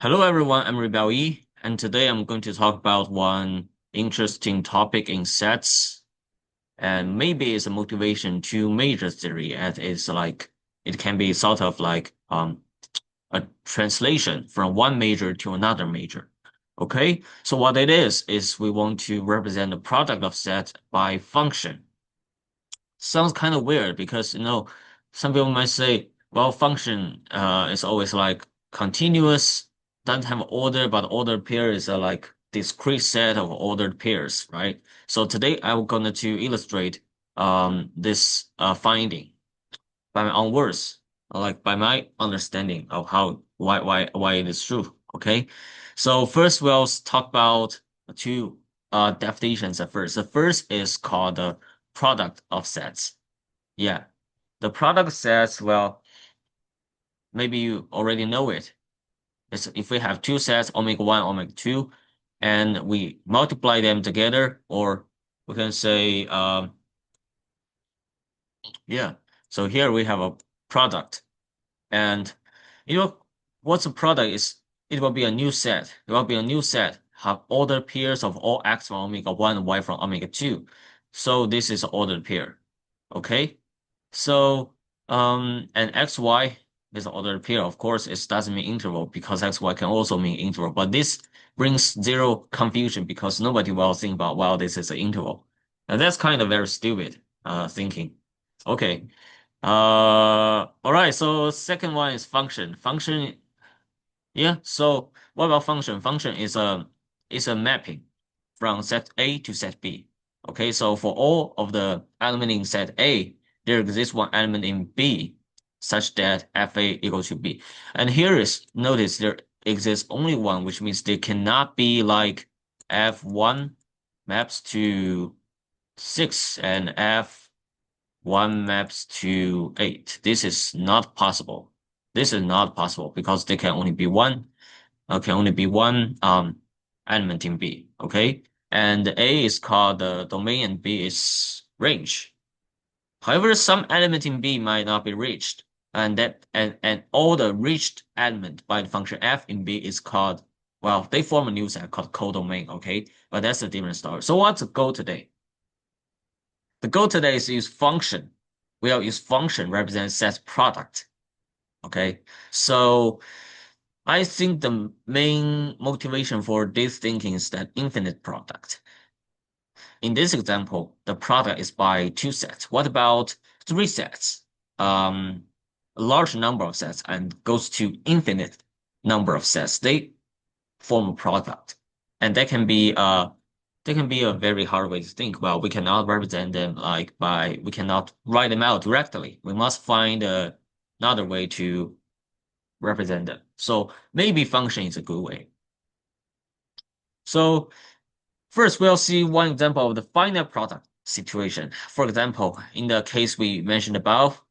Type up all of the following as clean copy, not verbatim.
Hello everyone, I'm Rebel E, and today I'm going to talk about one interesting topic in sets, and maybe it's a motivation to major theory, and it's like it can be sort of like a translation from one major to another major. Okay, so what it is we want to represent the product of set by function. Sounds kind of weird because some people might say, well, function is always like continuous, doesn't have order, but ordered pair is a like discrete set of ordered pairs, right? So today I'm going to illustrate this finding by my own words, like by my understanding of how why it is true. Okay, so first we'll talk about two definitions at first. The first is called the product of sets. Yeah, the product sets, well, maybe you already know it. It's if we have two sets, omega 1, omega 2, and we multiply them together, or we can say, yeah. So here we have a product. And you know, what's a product is it will be a new set. It will be a new set, have ordered pairs of all x from omega 1 and y from omega 2. So this is an ordered pair. Okay? So and xy is an ordered pair. Of course, it doesn't mean interval because xy can also mean interval. But this brings zero confusion because nobody will think about, well, this is an interval. And that's kind of very stupid thinking. Okay. All right. So second one is function. Function, yeah. So what about function? Function is a mapping from set A to set B. Okay. So for all of the element in set A, there exists one element in B such that FA equals to B. And here is notice there exists only one, which means there cannot be like F1 maps to 6 and F1 maps to 8. This is not possible. This is not possible because there can only be one element in B. Okay, and A is called the domain and B is range. However, some element in B might not be reached, and all the reached element by the function f in B is called, well, they form a new set called codomain. Okay, but that's a different story. So what's the goal today? The goal today is to use function. We'll use function represent set product. Okay, so I think the main motivation for this thinking is that infinite product. In this example, the product is by two sets. What about three sets? A large number of sets and goes to infinite number of sets. They form a product, and that can be a very hard way to think. Well, we cannot represent them like we cannot write them out directly. We must find another way to represent them. So maybe function is a good way. So first, we'll see one example of the finite product situation. For example, in the case we mentioned above,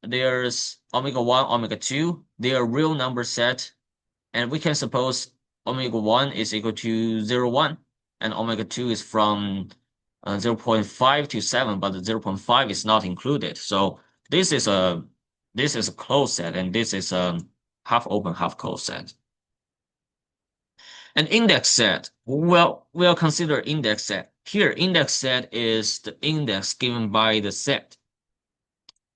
there's omega 1, omega 2. They are real number set, and we can suppose omega 1 is equal to 0, 1, and omega 2 is from 0.5 to 7, but the 0.5 is not included. So this is a closed set, and this is a half open, half closed set. An index set, well, we'll consider index set. Here, index set is the index given by the set.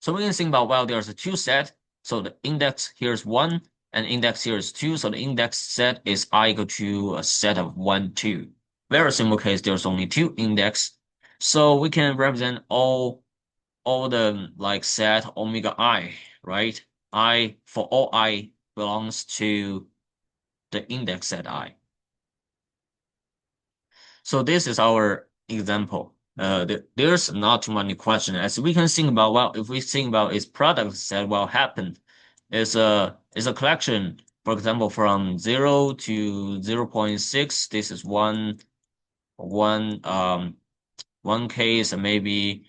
So we can think about, well, there's a two set. So the index here is 1, and index here is 2. So the index set is I equal to a set of 1, 2. Very simple case, there's only two index. So we can represent all the like set omega I, right? I for all I belongs to the index set I. So this is our example. There's not too many questions. As we can think about, well, if we think about its product set, what happened is a collection, for example, from 0 to 0.6. This is one case, and maybe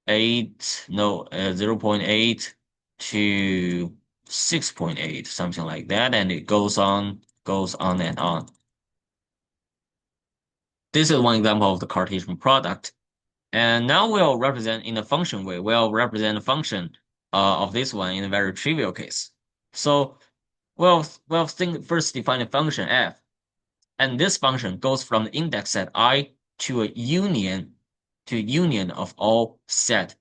0.8 to 6.8, something like that, and it goes on and on. This is one example of the Cartesian product. And now we'll represent in a function way. We'll represent a function of this one in a very trivial case. So First define a function f, and this function goes from the index set I to a union of all set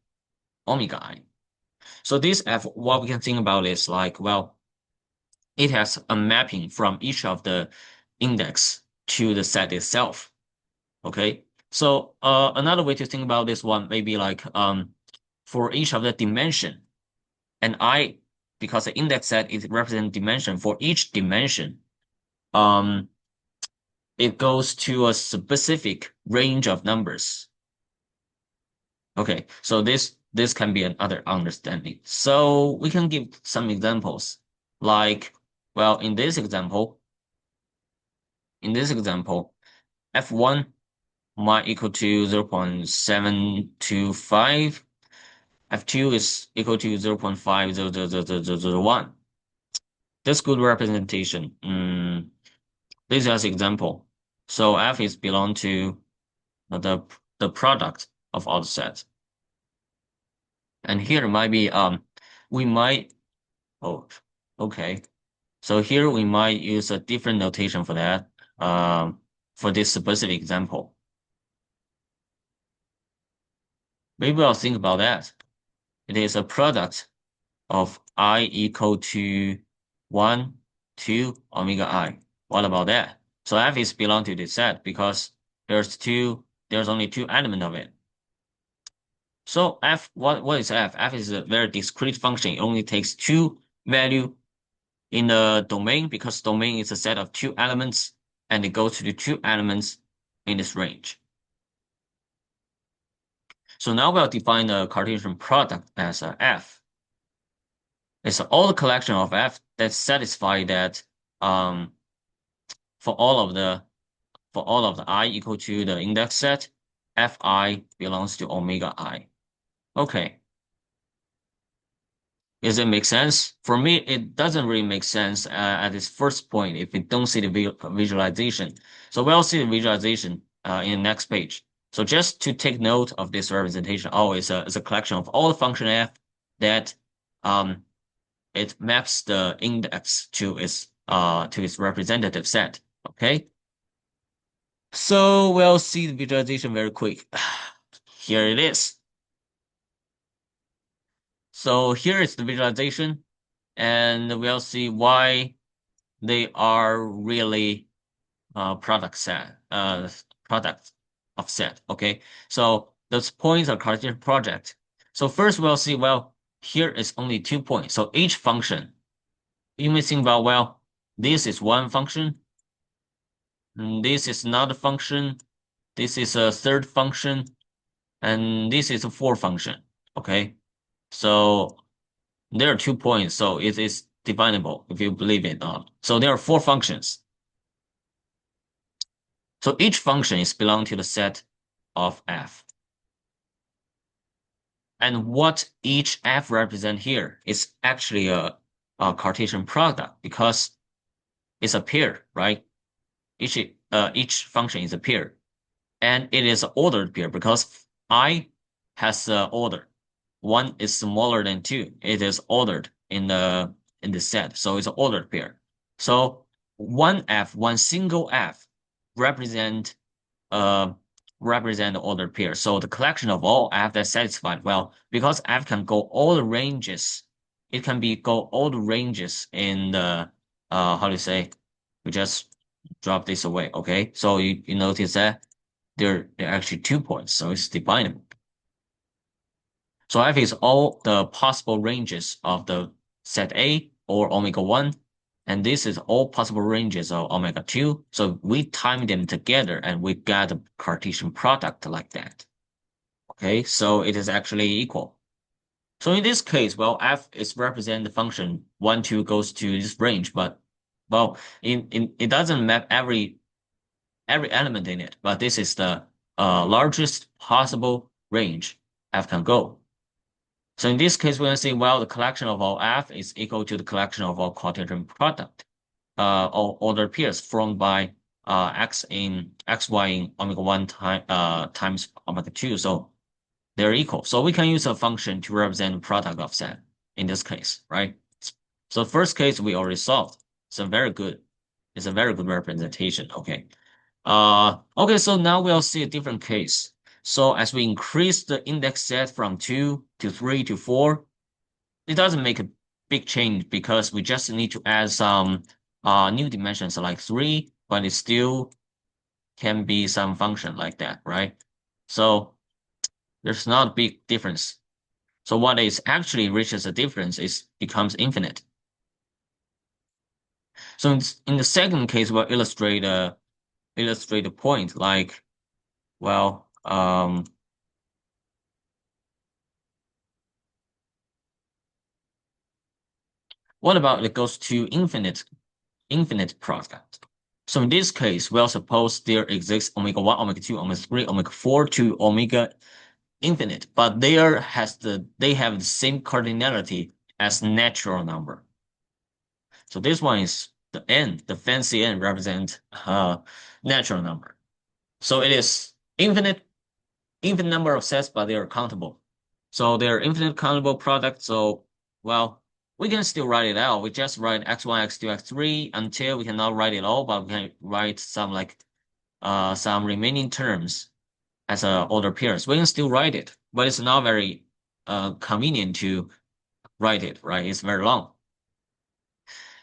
omega I. So this f, what we can think about is like, well, it has a mapping from each of the index to the set itself. Okay. So another way to think about this one may be like for each of the dimension, and I, because the index set is represent dimension, for each dimension, um it goes to a specific range of numbers. Okay, so this can be another understanding. So we can give some examples. Like, well, in this example, f1 might equal to 0.725. F2 is equal to 0.5000001. This good representation. This is example. So F is belong to the product of all the sets. And here might be we might oh okay. So here we might use a different notation for that for this specific example. Maybe I'll think about that. It is a product of I equal to 1 to omega I. What about that? So F is belong to this set because there's only two elements of it. So F, what is F? F is a very discrete function. It only takes two value in the domain because domain is a set of two elements and it goes to the two elements in this range. So now we'll define the Cartesian product as a F. It's all the collection of F that satisfy that for all of the I equal to the index set, Fi belongs to omega I. Okay. Does it make sense? For me, it doesn't really make sense at this first point if we don't see the visualization. So we'll see the visualization in the next page. So just to take note of this representation, it's a collection of all the function f that it maps the index to its representative set. Okay. So we'll see the visualization very quick. Here it is. So here is the visualization, and we'll see why they are really products of set. Okay, so those points are Cartesian project. So first we'll see, well, here is only 2 points. So each function, you may think about, well, this is one function, and this is another function, this is a third function, and this is a fourth function. Okay, so there are 2 points, so it is definable if you believe it. So there are 4 functions. So each function is belong to the set of f. And what each f represent here is actually a Cartesian product because it's a pair, right? Each function is a pair, and it is an ordered pair because I has order. 1 is smaller than 2. It is ordered in the set, so it's an ordered pair. So one single f represent the ordered pair. So the collection of all f that's satisfied, well, because f can go all the ranges, it can go all the ranges in the how to say, we just drop this away. Okay, so you notice that there are actually 2 points, so it's definable. So f is all the possible ranges of the set A or omega 1, and this is all possible ranges of omega 2. So we time them together and we get a Cartesian product like that. Okay, so it is actually equal. So in this case, well, f is represent the function 1, 2 goes to this range, but well, it doesn't map every element in it, but this is the largest possible range f can go. So in this case, we can say, well, the collection of all f is equal to the collection of all Cartesian product, or ordered pairs formed by xy in omega 1 times omega 2. So they're equal. So we can use a function to represent the product of set in this case, right? So first case we already solved. It's a very good representation. Okay. Okay, so now we'll see a different case. So as we increase the index set from 2 to 3 to 4, it doesn't make a big change because we just need to add some new dimensions like 3, but it still can be some function like that, right? So there's not a big difference. So what is actually reaches a difference is becomes infinite. So in the second case, we'll illustrate a point like, well, what about it goes to infinite product? So in this case, we'll suppose there exists omega 1, omega 2, omega 3, omega 4 to omega infinite, but they have the same cardinality as natural number. So this one is the n, the fancy n represent natural number. So it is infinite number of sets, but they are countable. So they're infinite countable products. So, well, we can still write it out. We just write x1, x2, x3 until we cannot write it all, but we can write some remaining terms as order pairs. We can still write it, but it's not very convenient to write it, right? It's very long.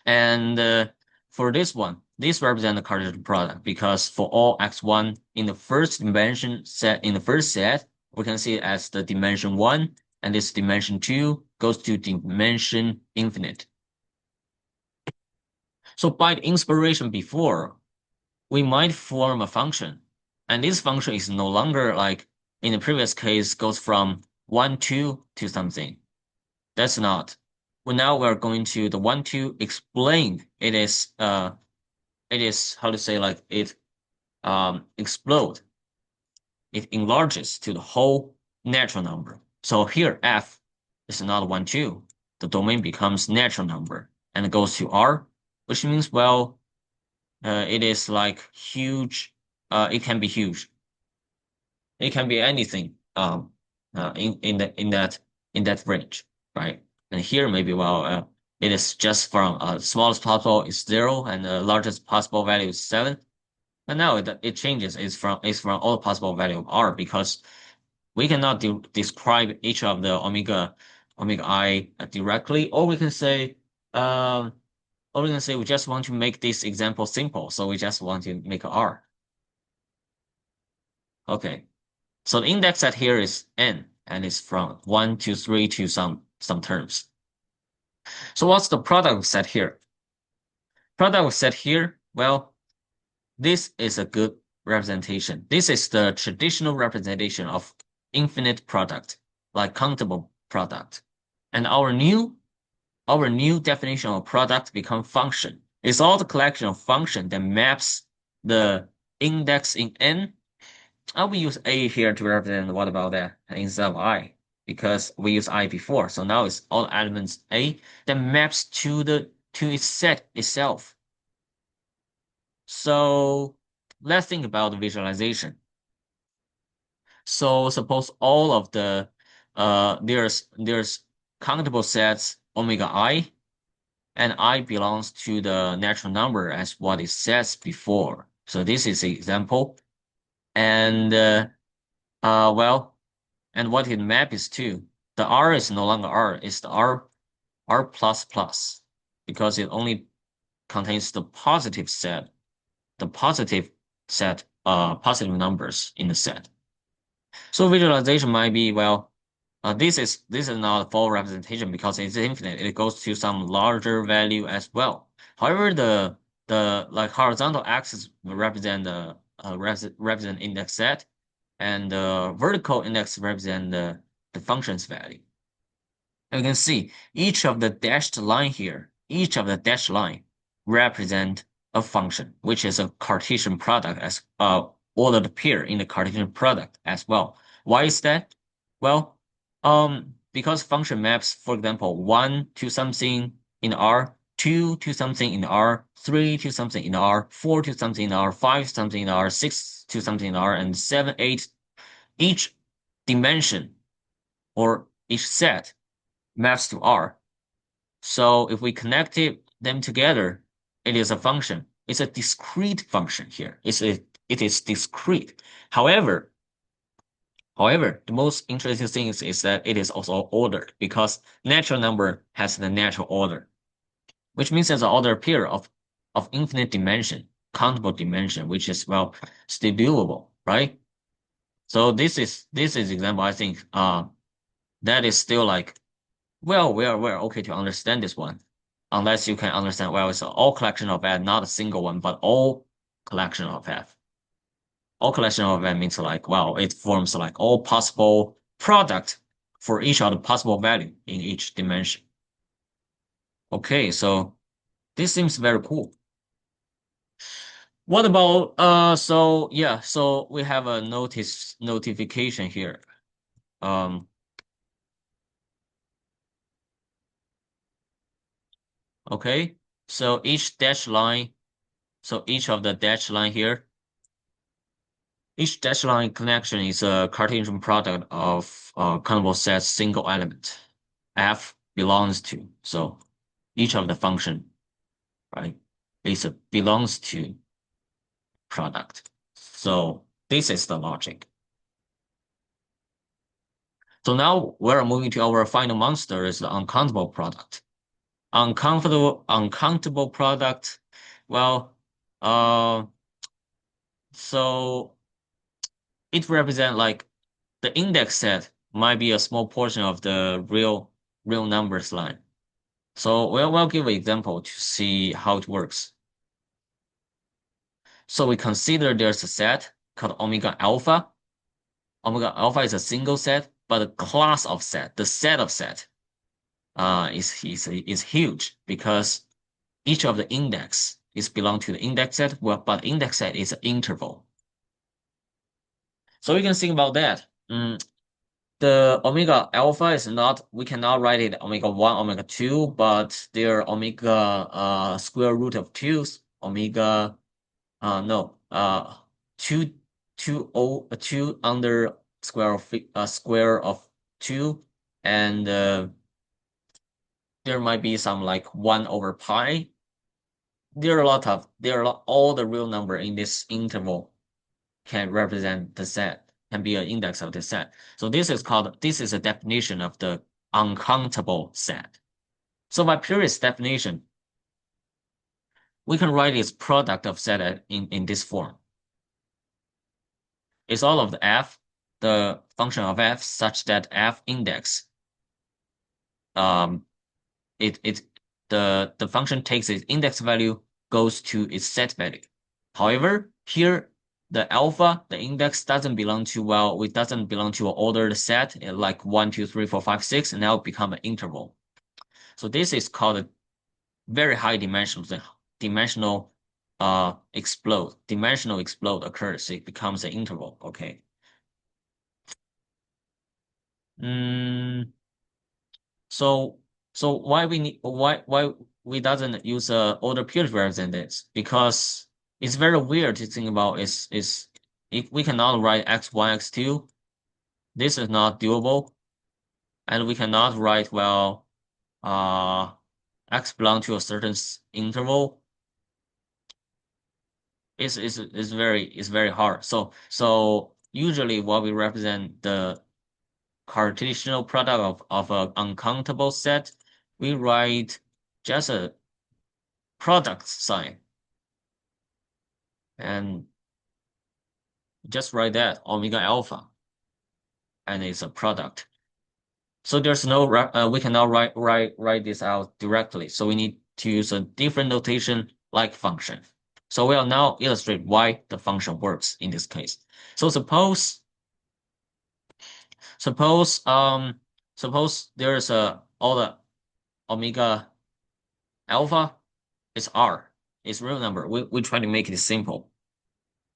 And for this one, this represents the Cartesian product because for all x1 in the first set, we can see it as the dimension 1, and this dimension 2 goes to dimension infinite. So by the inspiration before, we might form a function, and this function is no longer like in the previous case goes from 1, 2 to something. That's not. Well, now we're going to the 1, 2 explain it is how to say like it explode. It enlarges to the whole natural number. So here f is not 1, 2. The domain becomes natural number and it goes to R, which means well it is like huge. It can be huge. It can be anything in that range, right? And here maybe it is just from smallest possible is 0 and the largest possible value is 7. And now it changes. It's from all possible value of R because we cannot describe each of the omega I directly, um, or we can say we just want to make this example simple, so we just want to make R. Okay, so the index set here is n, and it's from 1 to 3 to some terms. So what's the product set here? Product set here, well, this is a good representation. This is the traditional representation of infinite product, like countable product. And our new definition of product become function. It's all the collection of function that maps the index in n. I will use a here to represent what about that instead of I, because we used I before. So now it's all elements a that maps to its set itself. So let's think about the visualization. So suppose all of the there's countable sets omega I, and I belongs to the natural number as what it says before. So this is the example. And well, and what it map is to. The R is no longer R, it's the R plus plus because it only contains the positive positive numbers in the set. So visualization might be, well, this is not a full representation because it's infinite. It goes to some larger value as well. However, the like horizontal axis will represent the represent index set, and the vertical index represent the function's value. And you can see each of the dashed line here, each of the dashed line represent a function, which is a Cartesian product as ordered pair in the Cartesian product as well. Why is that? Well, because function maps, for example, 1 to something in R, 2 to something in R, 3 to something in R, 4 to something in R, 5 to something in R, 6 to something in R, and 7, 8. Each dimension or each set maps to R. So if we connect them together, it is a function. It's a discrete function here. It is discrete. However, the most interesting thing is that it is also ordered because natural number has the natural order, which means there's an order pair of infinite dimension, countable dimension, which is well still doable, right? So this is example. I think that is still like well we're okay to understand this one, unless you can understand well it's all collection of f, not a single one, but all collection of f. All collection of f means like well it forms like all possible product for each of the possible value in each dimension. Okay, so this seems very cool. What about so yeah, so we have a notification here. Um okay. So each dash line, so each of the dash line here, each dash line connection is a Cartesian product of countable sets single element. F belongs to. So each of the function, right, belongs to product. So this is the logic. So now we're moving to our final monster is the uncountable product. Uncountable product. Well, so it represents like the index set might be a small portion of the real numbers line. So we'll give an example to see how it works. So we consider there's a set called omega alpha. Omega alpha is a single set, but the class of set, the set of set, is huge because each of the index is belong to the index set, well, but index set is an interval. So we can think about that. The omega alpha is not, we cannot write it omega 1, omega 2, but they're omega square root of 2, omega, no, 2, 2 under square of 2, and there might be some like 1 over pi. There are all the real number in this interval can represent the set, can be an index of the set. So this is a definition of the uncountable set. So by previous definition, we can write its product of set in this form. It's all of the f, the function of f such that f index, the function takes its index value, goes to its set value. However, here the alpha, the index doesn't belong to, well, it doesn't belong to an ordered set like 1, 2, 3, 4, 5, 6, and now become an interval. So this is called a very high dimensional explode occurs. It becomes an interval. Okay. So why we doesn't use order peer to represent this? Because it's very weird to think about is if we cannot write x1, x2, this is not doable. And we cannot write, well, x belong to a certain interval. It's very hard. So usually what we represent the Cartesian product of an uncountable set, we write just a product sign and just write that omega alpha, and it's a product. So there's no we cannot write this out directly. So we need to use a different notation like function. So we'll now illustrate why the function works in this case. So suppose there's all the omega alpha is R, it's real number. We try to make it simple.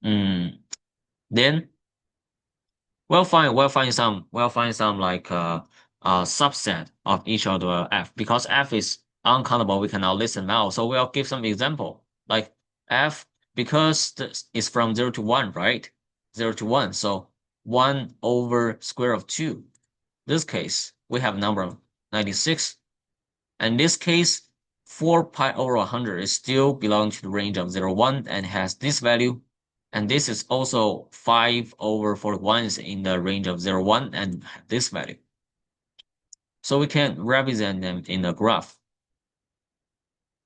Then we'll find some like subset of each of the f, because f is uncountable. We cannot listen now, so we'll give some example like f, because this is from 0 to 1, right? 0 to 1, so 1 over square of 2. This case we have number of 96, and this case 4 pi over 100 is still belong to the range of 0, 1 and has this value. And this is also 5 over 41 is in the range of 0, 1 and this value. So we can represent them in a graph.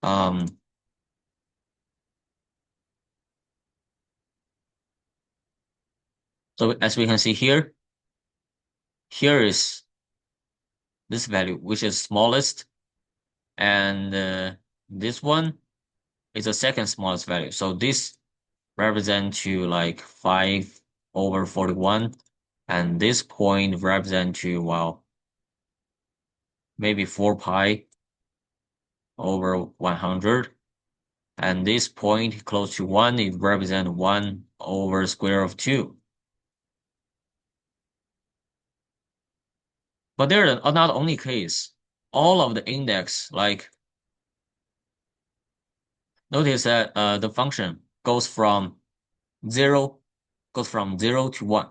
So as we can see here, here is this value, which is smallest. And this one is the second smallest value. So this represent to like 5 over 41. And this point represent to, well, maybe 4 pi over 100. And this point close to 1, it represent 1 over square of 2. But there is not only case. All of the index, like, notice that the function goes from 0 to 1.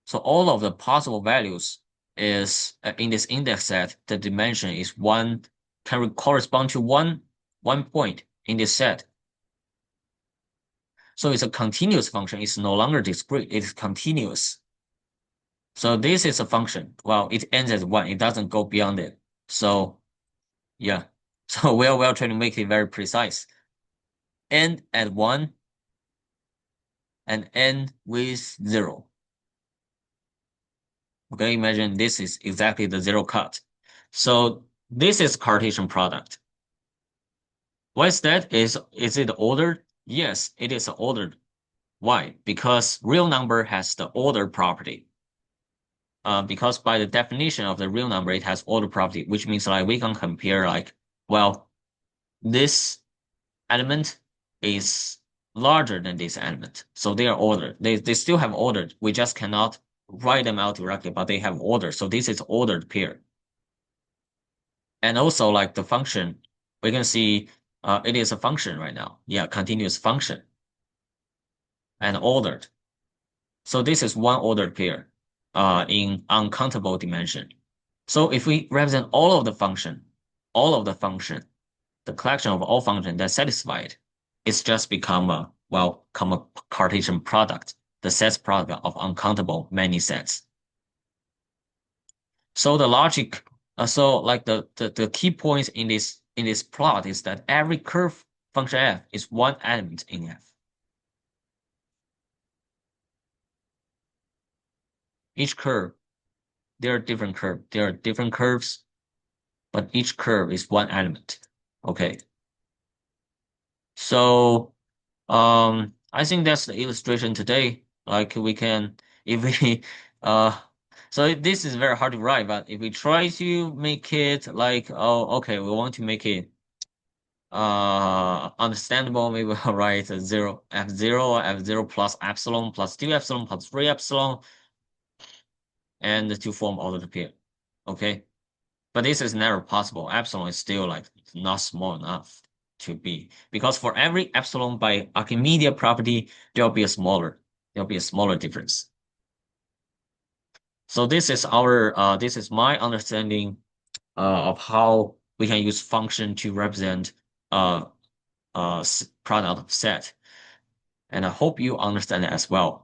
So all of the possible values is in this index set, the dimension is 1, can correspond to one point in this set. So it's a continuous function. It's no longer discrete. It's continuous. So this is a function. Well, it ends at 1. It doesn't go beyond it. So yeah. So we're trying to make it very precise. End at 1 and end with 0. Okay, imagine this is exactly the 0 cut. So this is Cartesian product. Why is that? Is it ordered? Yes, it is ordered. Why? Because real number has the order property. Because by the definition of the real number, it has order property, which means like we can compare like, well, this element is larger than this element. So they are ordered. They still have ordered. We just cannot write them out directly, but they have order. So this is ordered pair. And also like the function, we can see it is a function right now. Yeah, continuous function and ordered. So this is one ordered pair in uncountable dimension. So if we represent all of the function, the collection of all functions that satisfied, it's just become a, well, Cartesian product, the sets product of uncountable many sets. So the logic, so like the key points in this plot is that every curve function f is one element in f. Each curve, there are different curves, but each curve is one element. Okay. So I think that's the illustration today. Like we can, if we so this is very hard to write, but if we try to make it like, oh, okay, we want to make it understandable, maybe we'll write a f0 plus epsilon plus 2 epsilon plus 3 epsilon, and to form ordered pair. Okay. But this is never possible. Epsilon is still like not small enough to be, because for every epsilon by Archimedes property, there'll be a smaller difference. So this is my understanding of how we can use function to represent product of set. And I hope you understand it as well.